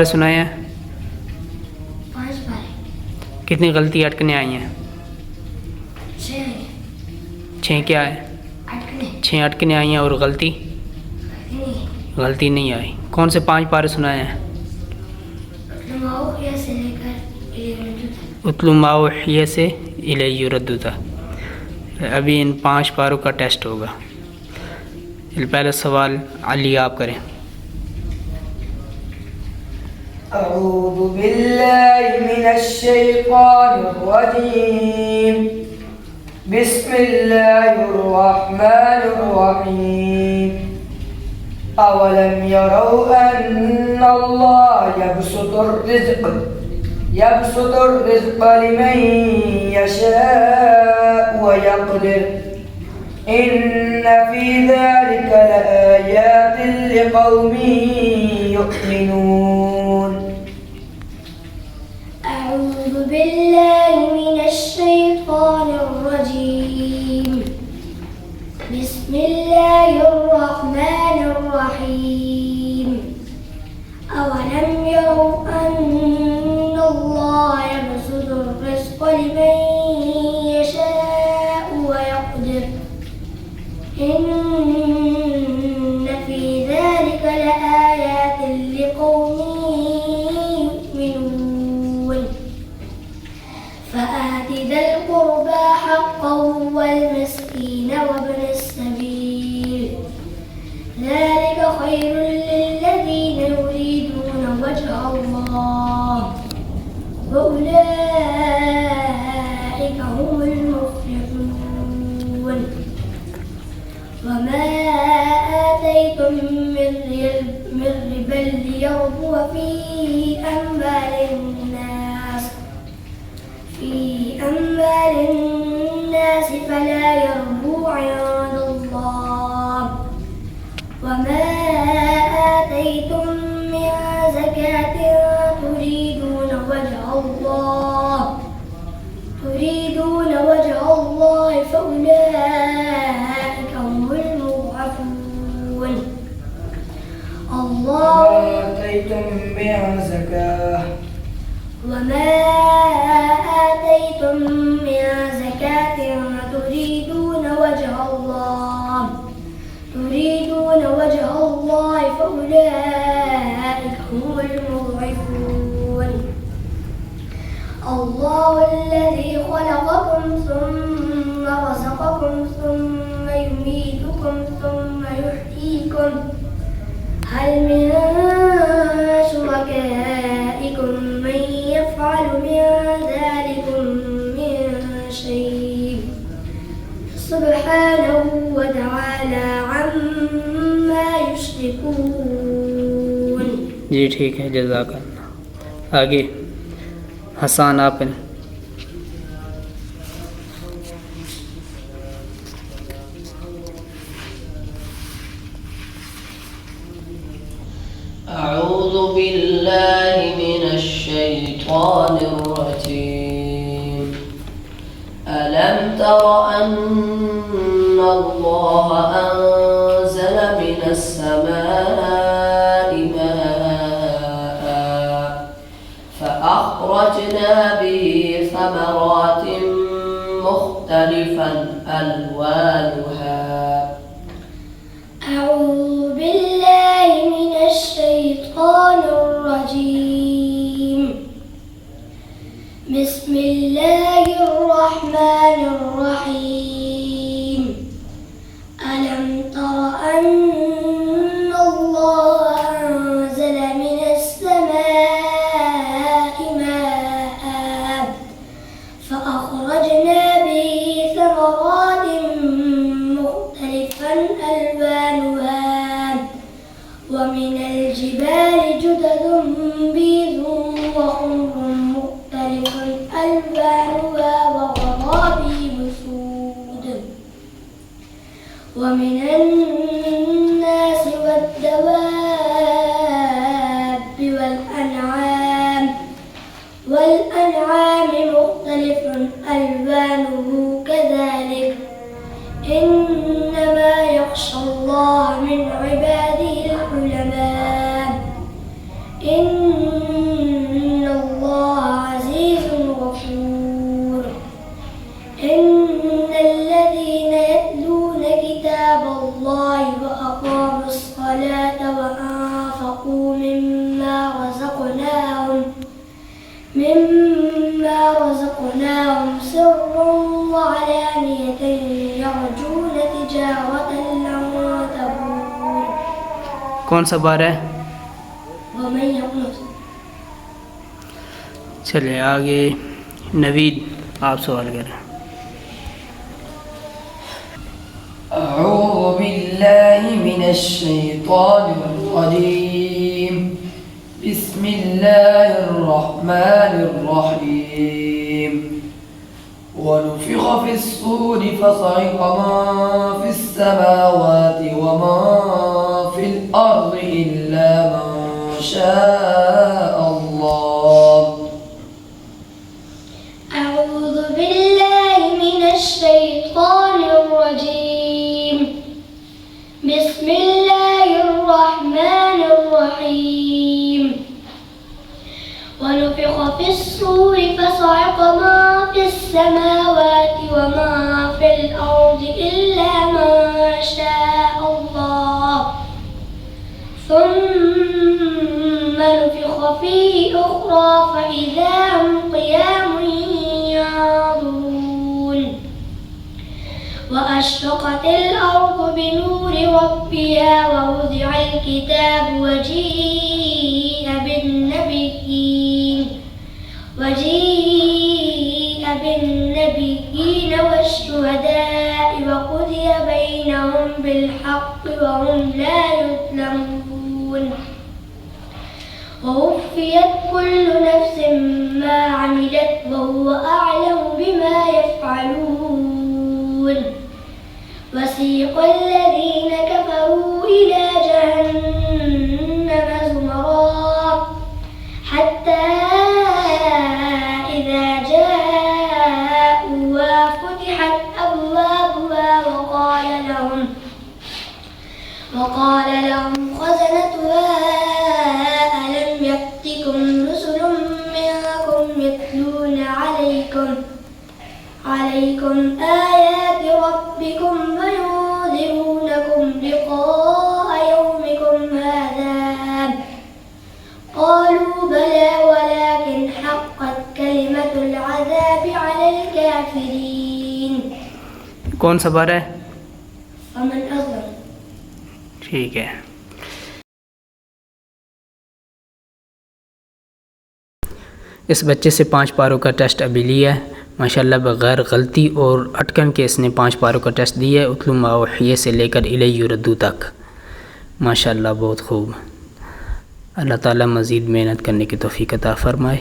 सुनाए हैं? 5 बार। कितनी गलती अटकने आई हैं? 6 6 क्या है? अटकने 6 अटकने आई हैं और गलती नहीं आई। कौन से 5 पारे सुनाए हैं? से लेकर उतलु माओ हिया से इलैहि युरद्दुता। अभी इन 5 पारों का टेस्ट होगा। पहला सवाल अली आप करें। अऊज़ु बिल्लाहि मिनश शैतानिर रजीम। बिस्मिल्लाहिर रहमानिर रहीम। अवलम यरौ अन्नल्लाह यबसुतुर रिज़्क़ लिमन यशाअ व यक़दिर। इन्न फ़ी ज़ालिका लआयातिन लिक़ौमिन युमिनून। अऊज़ु बिल्लाहि मिनश शैतानिर रजीम। बिस्मिल्लाहिर रहमानिर रहीम। अवलम यरौ अन्नल्लाह यबसुतुर रिज़्क़ लिमन यशाअ व यक़दिर। إن في ذلك لآيات لقوم يؤمنون فآت ذا القربى حقه والمسكين وابن السبيل ذلك خير للذين يريدون وجه الله وأولئك هم المفلحون. وما آتيتم من ربا ليربو في أموال الناس فلا يربو عند الله. وما آتيتم من زكاة تريدون وجه الله فأولئك هم المضعفون. وما آتيتم من زكاة وما آتيتم من زكاة تريدون وجه الله فأولئك هم المضعفون. الله الذي خلقكم ثم رزقكم ثم يميتكم ثم يحييكم هل من شركائكم من يفعل من ذلكم من شيء سبحانه وتعالى عما يشركون. जी ठीक है, जज़ाकल्लाह। आगे हसन आप करें। أعوذ بالله من الشيطان الرجيم. ألم تر أن الله أنزل من السماء ماء فأخرجنا به ثمرات مختلفا ألوانها. أعوذ بالله من الشيطان الرجيم. بسم الله الرحمن الرحيم. ألم تر أن الله أنزل من السماء ماء فأخرجنا به ثمرات مختلفا ألوانها ومن الجبال جدد بيض وحمر مختلف ألوانها وغرابيب سود. ومن الناس والدواب والأنعام مختلف ألوانه كذلك إنما يخشى الله من عباده العلماء. إن ونذرناهم سرا وعلانية يرجون تجارة لن تبور कौन सा बार है? ومن يقنط चलिए आगे नवीद आप सवाल करें। أعوذ بالله من الشيطان الرجيم بسم الله الرحمن الرحيم ونفخ في الصور فصعق من في السماوات ومن في الأرض إلا من شاء الله أعوذ بالله من الشيطان الرجيم بسم الله الرحمن الرحيم ونفخ في الصور فصعق من في السماوات ومن في الأرض إلا من شاء الله ثم نفخ فيه أخرى فإذا هم قيام ينظرون وأشرقت الأرض بنور ربها ووضع الكتاب وجيء بالنبيين والشهداء وقضي بينهم بالحق وهم لا يظلمون ووفيت كل نفس ما عملت وهو أعلم بما يفعلون وسيق الذين كفروا إلى جهنم زمرا حتى إذا جاءوها فتحت أبوابها وقال لهم خزنتها ألم يأتكم رسل منكم يتلون عليكم آيات ربكم وينذرونكم لقاء يومكم هذا قالوا بلى ولكن حقت كلمة العذاب على الكافرين कौन सा बार है? ومن أظلم ठीक है। इस बच्चे से 5 पारों का टेस्ट अभी लिया है माशाल्लाह, बग़ैर गलती और अटकन के इसने 5 पारों का टेस्ट दिया है, उतलू मा उहिया से लेकर इलैहि युरद्दू तक। माशाल्लाह बहुत खूब। अल्लाह ताला मज़ीद मेहनत करने की तौफ़ीक़ अता फ़रमाए।